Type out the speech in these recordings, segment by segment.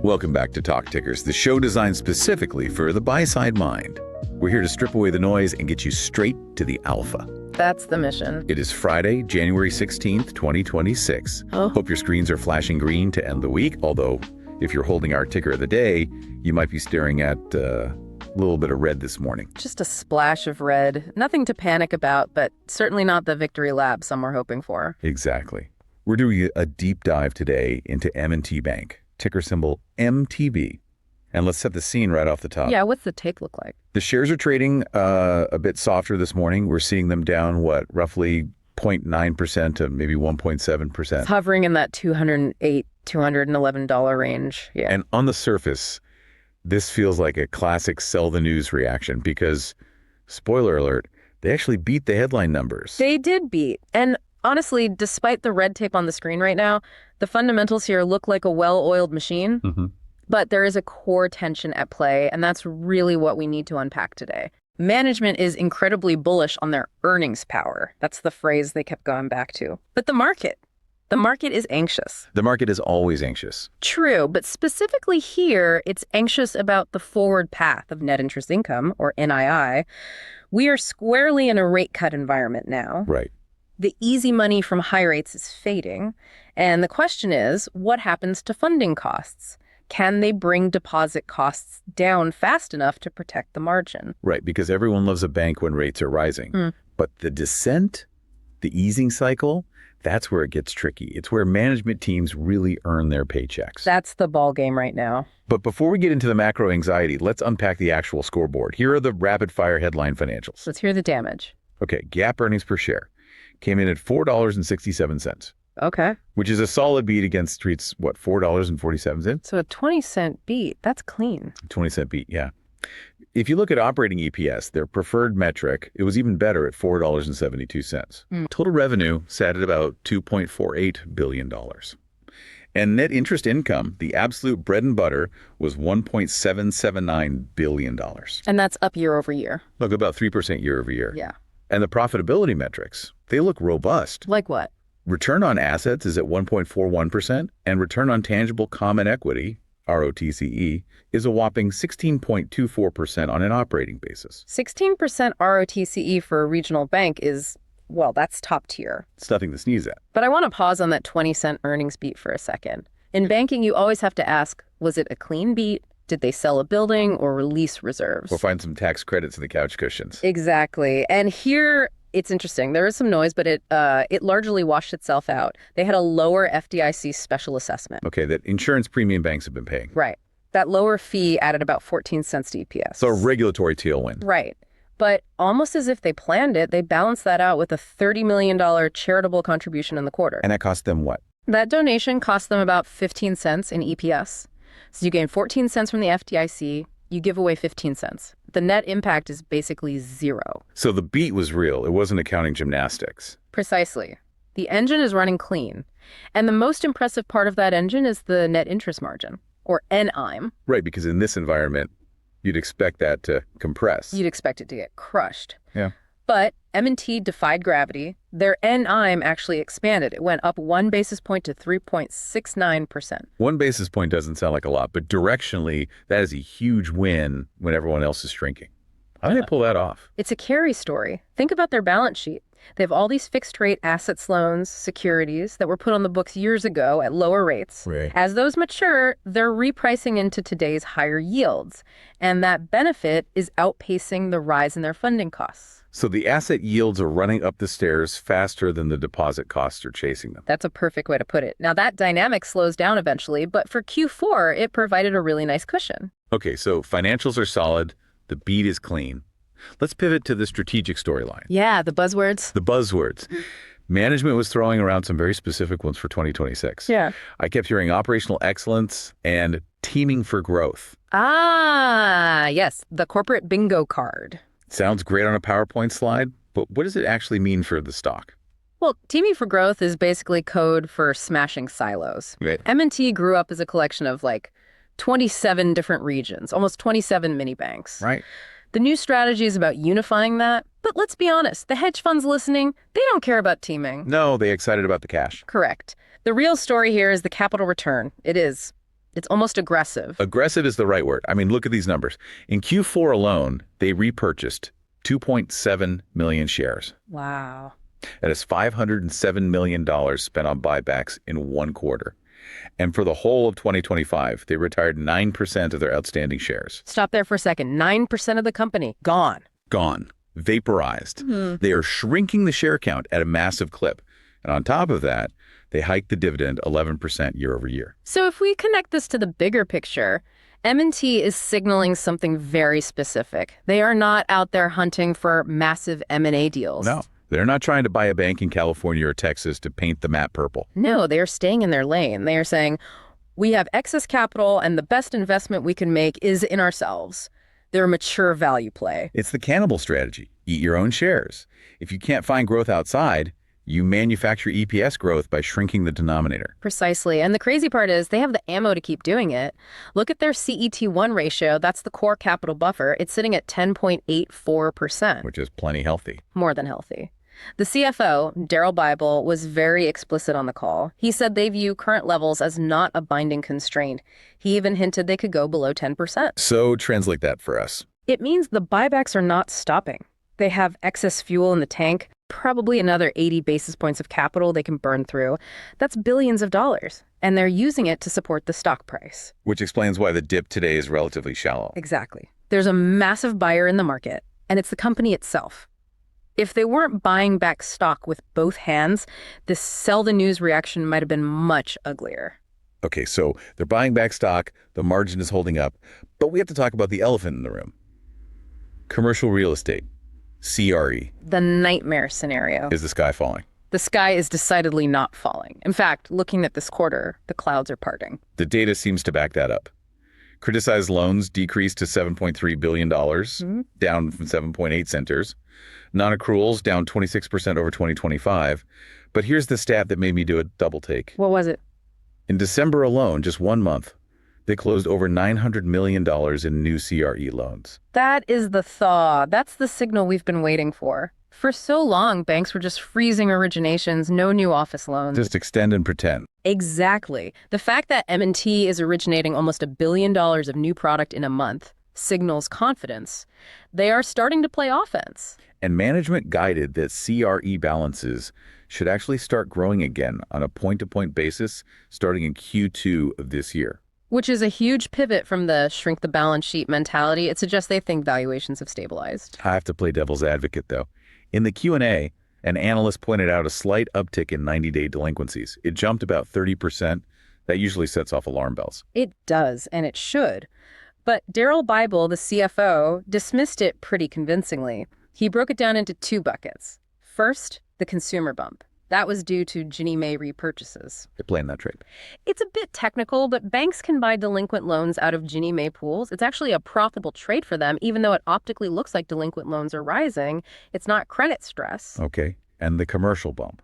Welcome back to Talk Tickers, the show designed specifically for the buy-side mind. We're here to strip away the noise and get you straight to the alpha. That's the mission. It is Friday, January 16th, 2026. Oh. Hope your screens are flashing green to end the week, although if you're holding our ticker of the day, you might be staring at a little bit of red this morning. Just a splash of red. Nothing to panic about, but certainly not the victory lap some were hoping for. Exactly. We're doing a deep dive today into M&T Bank, ticker symbol MTB. And let's set the scene right off the top. Yeah, what's the take look like? The shares are trading a bit softer this morning. We're seeing them down, roughly 0.9% to maybe 1.7%. It's hovering in that $208, $211 range. Yeah. And on the surface, this feels like a classic sell the news reaction because, spoiler alert, they actually beat the headline numbers. They did beat. And honestly, despite the red tape on the screen right now, the fundamentals here look like a well-oiled machine. Mm-hmm. But there is a core tension at play, and that's really what we need to unpack today. Management is incredibly bullish on their earnings power. That's the phrase they kept going back to. But the market is anxious. The market is always anxious. True, but specifically here, it's anxious about the forward path of net interest income, or NII. We are squarely in a rate cut environment now. Right. The easy money from high rates is fading. And the question is, what happens to funding costs? Can they bring deposit costs down fast enough to protect the margin? Right, because everyone loves a bank when rates are rising. But the descent, the easing cycle, that's where it gets tricky. It's where management teams really earn their paychecks. That's the ball game right now. But before we get into the macro anxiety, let's unpack the actual scoreboard. Here are the rapid-fire headline financials. Let's hear the damage. Okay, GAAP earnings per share came in at $4.67. Okay. Which is a solid beat against Street's, $4.47? So a 20-cent beat. That's clean. 20-cent beat, yeah. If you look at operating EPS, their preferred metric, it was even better at $4.72. Total revenue sat at about $2.48 billion. And net interest income, the absolute bread and butter, was $1.779 billion. And that's up year over year. Look, about 3% year over year. Yeah. And the profitability metrics, they look robust. Like what? Return on assets is at 1.41%, and return on tangible common equity, ROTCE, is a whopping 16.24% on an operating basis. 16% ROTCE for a regional bank is, well, that's top tier. It's nothing to sneeze at. But I want to pause on that 20-cent earnings beat for a second. In banking, you always have to ask, was it a clean beat? Did they sell a building or release reserves? Or find some tax credits in the couch cushions. Exactly. And here, it's interesting. There is some noise, but it largely washed itself out. They had a lower FDIC special assessment. Okay, that insurance premium banks have been paying. Right. That lower fee added about 14 cents to EPS. So a regulatory tailwind. Right. But almost as if they planned it, they balanced that out with a $30 million charitable contribution in the quarter. And that cost them what? That donation cost them about 15 cents in EPS. So you gain 14 cents from the FDIC, you give away 15 cents. The net impact is basically zero. So the beat was real. It wasn't accounting gymnastics. Precisely. The engine is running clean. And the most impressive part of that engine is the net interest margin, or NIM. Right, because in this environment, you'd expect that to compress. You'd expect it to get crushed. Yeah. But M&T defied gravity. Their NIM actually expanded. It went up 1 basis point to 3.69%. 1 basis point doesn't sound like a lot, but directionally, that is a huge win when everyone else is shrinking. How did they pull that off? It's a carry story. Think about their balance sheet. They have all these fixed rate assets, loans, securities that were put on the books years ago at lower rates. Right. As those mature, they're repricing into today's higher yields. And that benefit is outpacing the rise in their funding costs. So the asset yields are running up the stairs faster than the deposit costs are chasing them. That's a perfect way to put it. Now, that dynamic slows down eventually, but for Q4, it provided a really nice cushion. Okay, so financials are solid. The beat is clean. Let's pivot to the strategic storyline. Yeah, the buzzwords. The buzzwords. Management was throwing around some very specific ones for 2026. Yeah. I kept hearing operational excellence and teaming for growth. Ah, yes, the corporate bingo card. Sounds great on a PowerPoint slide, but what does it actually mean for the stock? Well, teaming for growth is basically code for smashing silos. Right. M&T grew up as a collection of 27 different regions, almost 27 mini banks. Right. The new strategy is about unifying that. But let's be honest, the hedge funds listening, they don't care about teaming. No, they're excited about the cash. Correct. The real story here is the capital return. It is. It's almost aggressive. Aggressive is the right word. I mean, look at these numbers. In Q4 alone, they repurchased 2.7 million shares. Wow. That is $507 million spent on buybacks in one quarter. And for the whole of 2025, they retired 9% of their outstanding shares. Stop there for a second. 9% of the company gone. Gone. Vaporized. They are shrinking the share count at a massive clip. And on top of that, they hiked the dividend 11% year over year. So if we connect this to the bigger picture, M&T is signaling something very specific. They are not out there hunting for massive M&A deals. No, they're not trying to buy a bank in California or Texas to paint the map purple. No, they are staying in their lane. They are saying, we have excess capital and the best investment we can make is in ourselves. They're a mature value play. It's the cannibal strategy. Eat your own shares. If you can't find growth outside, you manufacture EPS growth by shrinking the denominator. Precisely. And the crazy part is they have the ammo to keep doing it. Look at their CET1 ratio. That's the core capital buffer. It's sitting at 10.84%. Which is plenty healthy. More than healthy. The CFO, Daryl Bible, was very explicit on the call. He said they view current levels as not a binding constraint. He even hinted they could go below 10%. So translate that for us. It means the buybacks are not stopping. They have excess fuel in the tank, probably another 80 basis points of capital they can burn through. That's billions of dollars, and they're using it to support the stock price. Which explains why the dip today is relatively shallow. Exactly. There's a massive buyer in the market, and it's the company itself. If they weren't buying back stock with both hands, this sell the news reaction might have been much uglier. Okay, so they're buying back stock, the margin is holding up, but we have to talk about the elephant in the room. Commercial real estate. CRE. The nightmare scenario. Is the sky falling? The sky is decidedly not falling. In fact, looking at this quarter, the clouds are parting. The data seems to back that up. Criticized loans decreased to $7.3 billion, down from 7.8 centers. Non-accruals down 26% over 2025. But here's the stat that made me do a double take. What was it? In December alone, just 1 month, they closed over $900 million in new CRE loans. That is the thaw. That's the signal we've been waiting for. For so long, banks were just freezing originations, no new office loans. Just extend and pretend. Exactly. The fact that M&T is originating almost $1 billion of new product in a month signals confidence. They are starting to play offense. And management guided that CRE balances should actually start growing again on a point-to-point basis starting in Q2 of this year. Which is a huge pivot from the shrink the balance sheet mentality. It suggests they think valuations have stabilized. I have to play devil's advocate, though. In the Q&A, an analyst pointed out a slight uptick in 90-day delinquencies. It jumped about 30%. That usually sets off alarm bells. It does, and it should. But Daryl Bible, the CFO, dismissed it pretty convincingly. He broke it down into two buckets. First, the consumer bump. That was due to Ginnie Mae repurchases. They're playing that trade. It's a bit technical, but banks can buy delinquent loans out of Ginnie Mae pools. It's actually a profitable trade for them, even though it optically looks like delinquent loans are rising. It's not credit stress. Okay. And the commercial bump.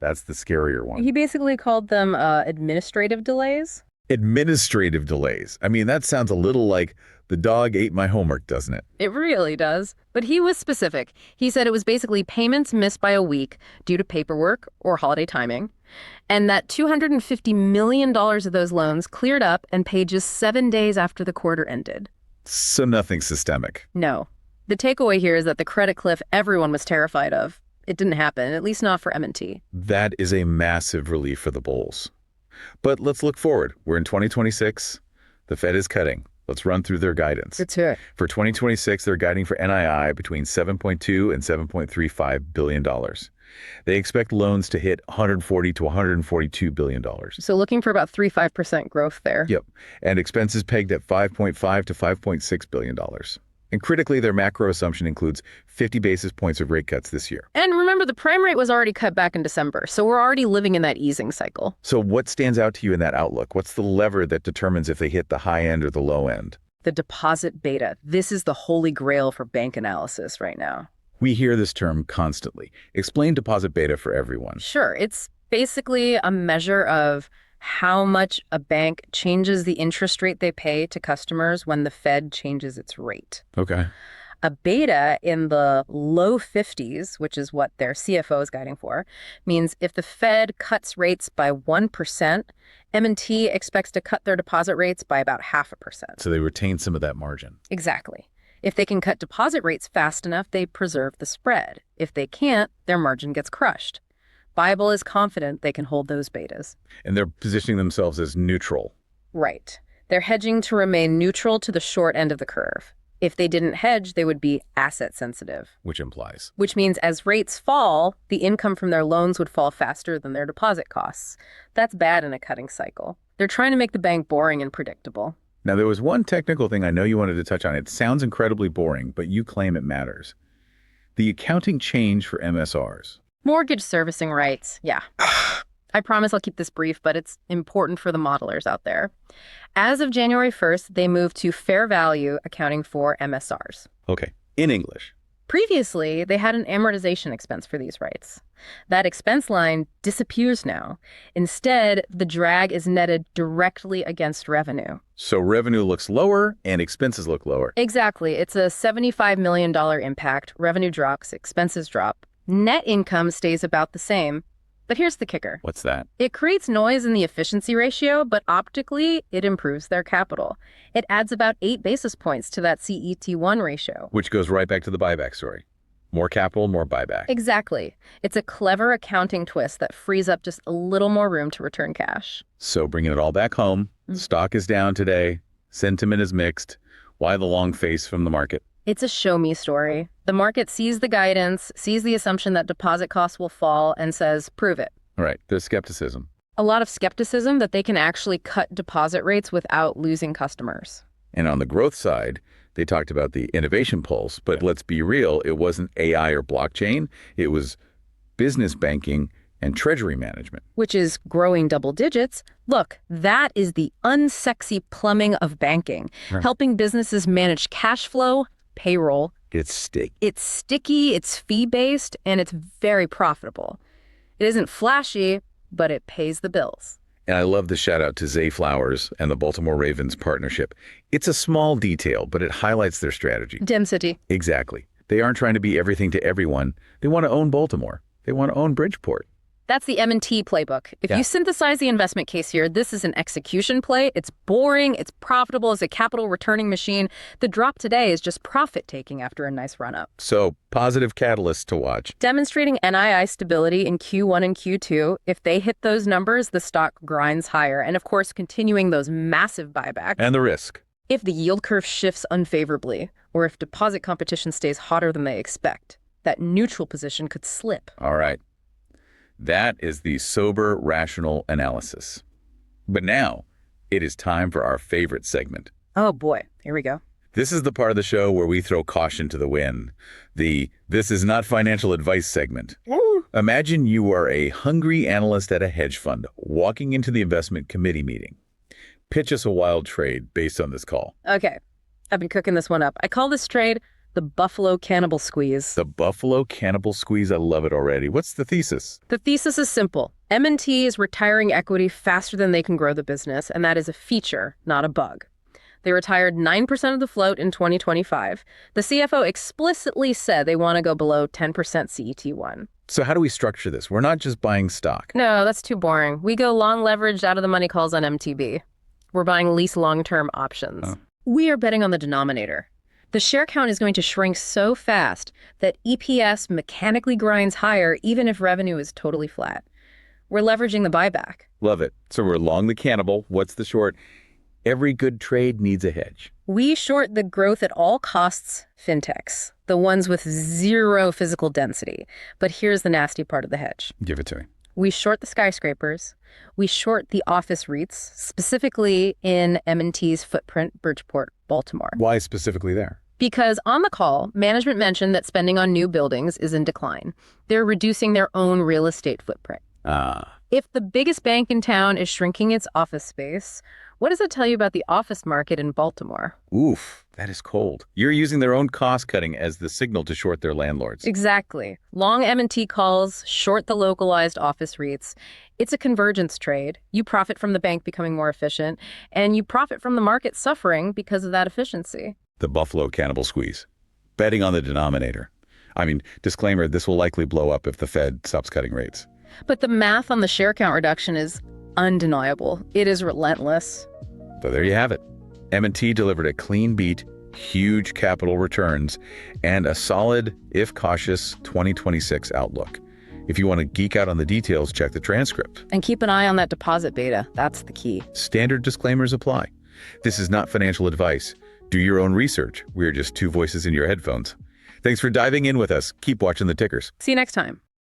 That's the scarier one. He basically called them administrative delays. Administrative delays. I mean, that sounds a little like the dog ate my homework, doesn't it? It really does. But he was specific. He said it was basically payments missed by a week due to paperwork or holiday timing, and that $250 million of those loans cleared up and paid just 7 days after the quarter ended. So nothing systemic. No. The takeaway here is that the credit cliff everyone was terrified of, it didn't happen, at least not for M&T. That is a massive relief for the bulls. But let's look forward. We're in 2026. The Fed is cutting. Let's run through their guidance. Let's hear it. For 2026, they're guiding for NII between $7.2 and $7.35 billion. They expect loans to hit $140 to $142 billion. So looking for about 3-5% growth there. Yep. And expenses pegged at $5.5 to $5.6 billion. And critically, their macro assumption includes 50 basis points of rate cuts this year. And remember, the prime rate was already cut back in December, so we're already living in that easing cycle. So what stands out to you in that outlook? What's the lever that determines if they hit the high end or the low end? The deposit beta. This is the holy grail for bank analysis right now. We hear this term constantly. Explain deposit beta for everyone. Sure. It's basically a measure of how much a bank changes the interest rate they pay to customers when the Fed changes its rate. Okay. A beta in the low 50s, which is what their CFO is guiding for, means if the Fed cuts rates by 1%, M&T expects to cut their deposit rates by about 0.5%. So they retain some of that margin. Exactly. If they can cut deposit rates fast enough, they preserve the spread. If they can't, their margin gets crushed. Bible is confident they can hold those betas. And they're positioning themselves as neutral. Right. They're hedging to remain neutral to the short end of the curve. If they didn't hedge, they would be asset sensitive. Which implies? Which means as rates fall, the income from their loans would fall faster than their deposit costs. That's bad in a cutting cycle. They're trying to make the bank boring and predictable. Now, there was one technical thing I know you wanted to touch on. It sounds incredibly boring, but you claim it matters. The accounting change for MSRs. Mortgage servicing rights, yeah. I promise I'll keep this brief, but it's important for the modelers out there. As of January 1st, they moved to fair value accounting for MSRs. Okay, in English. Previously, they had an amortization expense for these rights. That expense line disappears now. Instead, the drag is netted directly against revenue. So revenue looks lower and expenses look lower. Exactly. It's a $75 million impact. Revenue drops, expenses drop. Net income stays about the same. But here's the kicker. What's that? It creates noise in the efficiency ratio, but optically, it improves their capital. It adds about 8 basis points to that CET1 ratio. Which goes right back to the buyback story. More capital, more buyback. Exactly. It's a clever accounting twist that frees up just a little more room to return cash. So bringing it all back home, stock is down today, sentiment is mixed. Why the long face from the market? It's a show-me story. The market sees the guidance, sees the assumption that deposit costs will fall, and says, prove it. All right, there's skepticism. A lot of skepticism that they can actually cut deposit rates without losing customers. And on the growth side, they talked about the innovation pulse, but let's be real, it wasn't AI or blockchain. It was business banking and treasury management. Which is growing double digits. Look, that is the unsexy plumbing of banking, helping businesses manage cash flow, payroll. It's sticky. It's sticky, it's fee-based, and it's very profitable. It isn't flashy, but it pays the bills. And I love the shout out to Zay Flowers and the Baltimore Ravens partnership. It's a small detail, but it highlights their strategy. Density. Exactly. They aren't trying to be everything to everyone. They want to own Baltimore. They want to own Bridgeport. That's the M&T playbook. If you synthesize the investment case here, this is an execution play. It's boring. It's profitable as a capital returning machine. The drop today is just profit taking after a nice run up. So positive catalysts to watch. Demonstrating NII stability in Q1 and Q2. If they hit those numbers, the stock grinds higher. And of course, continuing those massive buybacks. And the risk. If the yield curve shifts unfavorably, or if deposit competition stays hotter than they expect, that neutral position could slip. All right. That is the sober, rational analysis. But now, it is time for our favorite segment. Oh boy, here we go. This is the part of the show where we throw caution to the wind. The "this is not financial advice" segment. Imagine you are a hungry analyst at a hedge fund walking into the investment committee meeting. Pitch us a wild trade based on this call. Okay, I've been cooking this one up. I call this trade the Buffalo Cannibal Squeeze. The Buffalo Cannibal Squeeze, I love it already. What's the thesis? The thesis is simple. M&T is retiring equity faster than they can grow the business, and that is a feature, not a bug. They retired 9% of the float in 2025. The CFO explicitly said they want to go below 10% CET1. So how do we structure this? We're not just buying stock. No, that's too boring. We go long leveraged out of the money calls on MTB. We're buying lease long-term options. We are betting on the denominator. The share count is going to shrink so fast that EPS mechanically grinds higher even if revenue is totally flat. We're leveraging the buyback. Love it. So we're long the cannibal. What's the short? Every good trade needs a hedge. We short the growth at all costs fintechs, the ones with zero physical density. But here's the nasty part of the hedge. Give it to me. We short the skyscrapers. We short the office REITs, specifically in M&T's footprint, Bridgeport, Baltimore. Why specifically there? Because on the call, management mentioned that spending on new buildings is in decline. They're reducing their own real estate footprint. If the biggest bank in town is shrinking its office space, what does that tell you about the office market in Baltimore? Oof, that is cold. You're using their own cost cutting as the signal to short their landlords. Exactly. Long M&T calls, short the localized office REITs. It's a convergence trade. You profit from the bank becoming more efficient, and you profit from the market suffering because of that efficiency. The Buffalo Cannibal Squeeze. betting on the denominator. I mean, disclaimer, this will likely blow up if the Fed stops cutting rates. But the math on the share count reduction is undeniable. It is relentless. So there you have it. M&T delivered a clean beat, huge capital returns, and a solid, if cautious, 2026 outlook. If you want to geek out on the details, check the transcript. And keep an eye on that deposit beta. That's the key. Standard disclaimers apply. This is not financial advice. Do your own research. We're just two voices in your headphones. Thanks for diving in with us. Keep watching the tickers. See you next time.